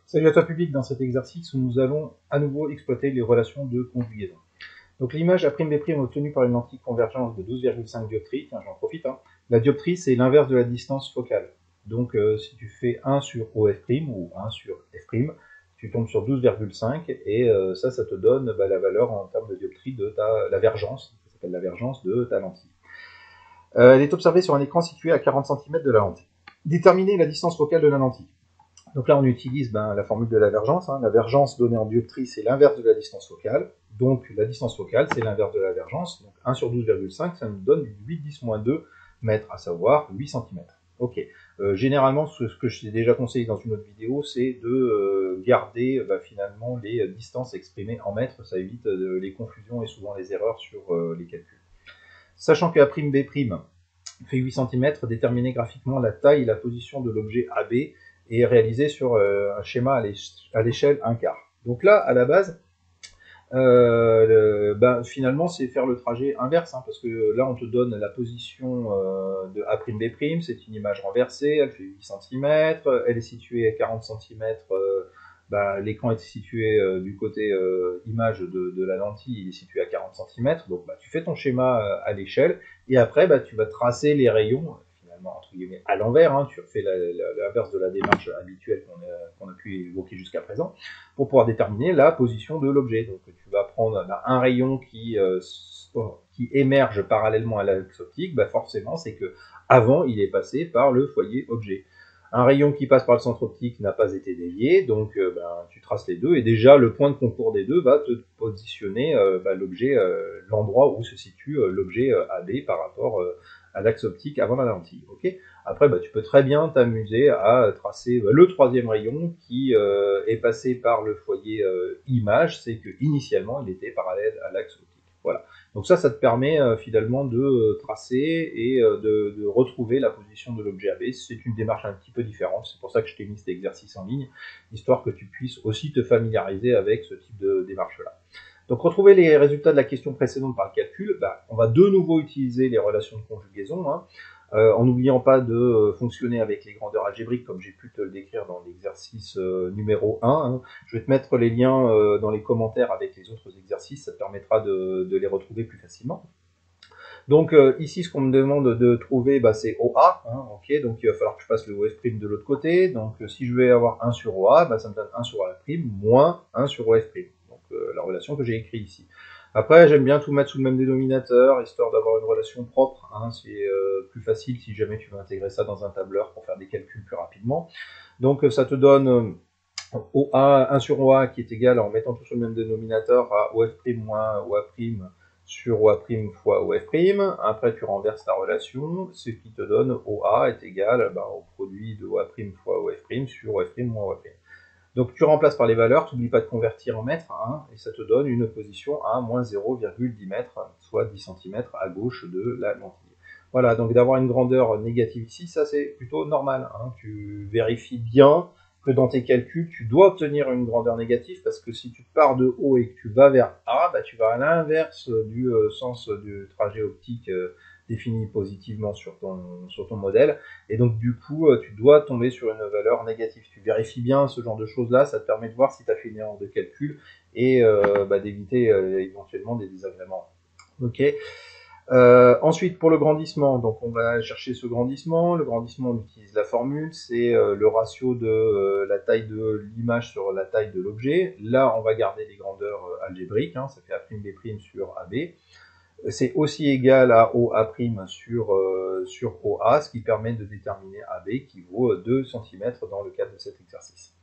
Salut à toi public, dans cet exercice où nous allons à nouveau exploiter les relations de conjugaison. Donc l'image A'B' obtenue par une lentille de convergence de 12,5 dioptries, tiens j'en profite, la dioptrie c'est l'inverse de la distance focale. Donc si tu fais 1 sur OF' ou 1 sur F', tu tombes sur 12,5 et ça te donne la valeur en termes de dioptrie de la vergence, ça s'appelle la vergence de ta lentille. Elle est observée sur un écran situé à 40 cm de la lentille. Déterminer la distance focale de la lentille. Donc là, on utilise la formule de la vergence. La vergence donnée en dioptrie, c'est l'inverse de la distance focale. Donc la distance focale, c'est l'inverse de la vergence. Donc 1 sur 12,5, ça nous donne 8-10-2 mètres, à savoir 8 cm. Ok. Généralement, ce que je t'ai déjà conseillé dans une autre vidéo, c'est de garder finalement les distances exprimées en mètres. Ça évite les confusions et souvent les erreurs sur les calculs. Sachant que A'B' fait 8 cm, déterminer graphiquement la taille et la position de l'objet AB et réalisé sur un schéma à l'échelle 1/4. Donc là, à la base, finalement, c'est faire le trajet inverse, parce que là, on te donne la position de A'B', c'est une image renversée, elle fait 8 cm, elle est située à 40 cm, l'écran est situé du côté image de la lentille, il est situé à 40 cm, donc tu fais ton schéma à l'échelle, et après, tu vas tracer les rayons, entre guillemets, à l'envers, tu refais l'inverse de la démarche habituelle qu'on a pu évoquer jusqu'à présent, pour pouvoir déterminer la position de l'objet. Donc tu vas prendre un rayon qui émerge parallèlement à l'axe optique, forcément c'est que avant il est passé par le foyer objet. Un rayon qui passe par le centre optique n'a pas été dévié, donc tu traces les deux, et déjà le point de concours des deux va te positionner l'objet, l'endroit où se situe l'objet AB par rapport à l'axe optique avant la lentille. Okay, après, tu peux très bien t'amuser à tracer le troisième rayon qui est passé par le foyer image, c'est que initialement il était parallèle à l'axe optique. Voilà. Donc ça te permet finalement de tracer et de retrouver la position de l'objet AB. C'est une démarche un petit peu différente, c'est pour ça que je t'ai mis cet exercice en ligne, histoire que tu puisses aussi te familiariser avec ce type de démarche-là. Donc retrouver les résultats de la question précédente par le calcul, on va de nouveau utiliser les relations de conjugaison, en n'oubliant pas de fonctionner avec les grandeurs algébriques comme j'ai pu te le décrire dans l'exercice numéro 1. Je vais te mettre les liens dans les commentaires avec les autres exercices, ça te permettra de les retrouver plus facilement. Donc ici, ce qu'on me demande de trouver, c'est OA, ok, donc il va falloir que je passe le OF' de l'autre côté. Donc si je vais avoir 1 sur OA, ça me donne 1 sur OA' moins 1 sur OF'. Donc la relation que j'ai écrite ici. Après, j'aime bien tout mettre sous le même dénominateur, histoire d'avoir une relation propre. C'est plus facile si jamais tu veux intégrer ça dans un tableur pour faire des calculs plus rapidement. Donc ça te donne OA, 1 sur OA qui est égal, en mettant tout sur le même dénominateur, à OF' moins OA' sur OA' fois OF'. Après, tu renverses ta relation, ce qui te donne OA est égal au produit de OA' fois OF' sur OF' moins OA'. Donc tu remplaces par les valeurs, tu n'oublies pas de convertir en mètres, et ça te donne une position à moins 0,10 mètres, soit 10 cm à gauche de la lentille. Voilà, donc d'avoir une grandeur négative ici, ça c'est plutôt normal. Tu vérifies bien que dans tes calculs, tu dois obtenir une grandeur négative, parce que si tu pars de haut et que tu vas vers A, tu vas à l'inverse du sens du trajet optique défini positivement sur ton modèle, et donc du coup tu dois tomber sur une valeur négative. Tu vérifies bien ce genre de choses là, ça te permet de voir si tu as fait une erreur de calcul et d'éviter éventuellement des désagréments. Ok. Ensuite, pour le grandissement, donc on va chercher ce grandissement. Le grandissement, on utilise la formule, c'est le ratio de la taille de l'image sur la taille de l'objet. Là, on va garder les grandeurs algébriques, ça fait A'B' sur AB. C'est aussi égal à OA' sur OA, ce qui permet de déterminer AB qui vaut 2 cm dans le cadre de cet exercice.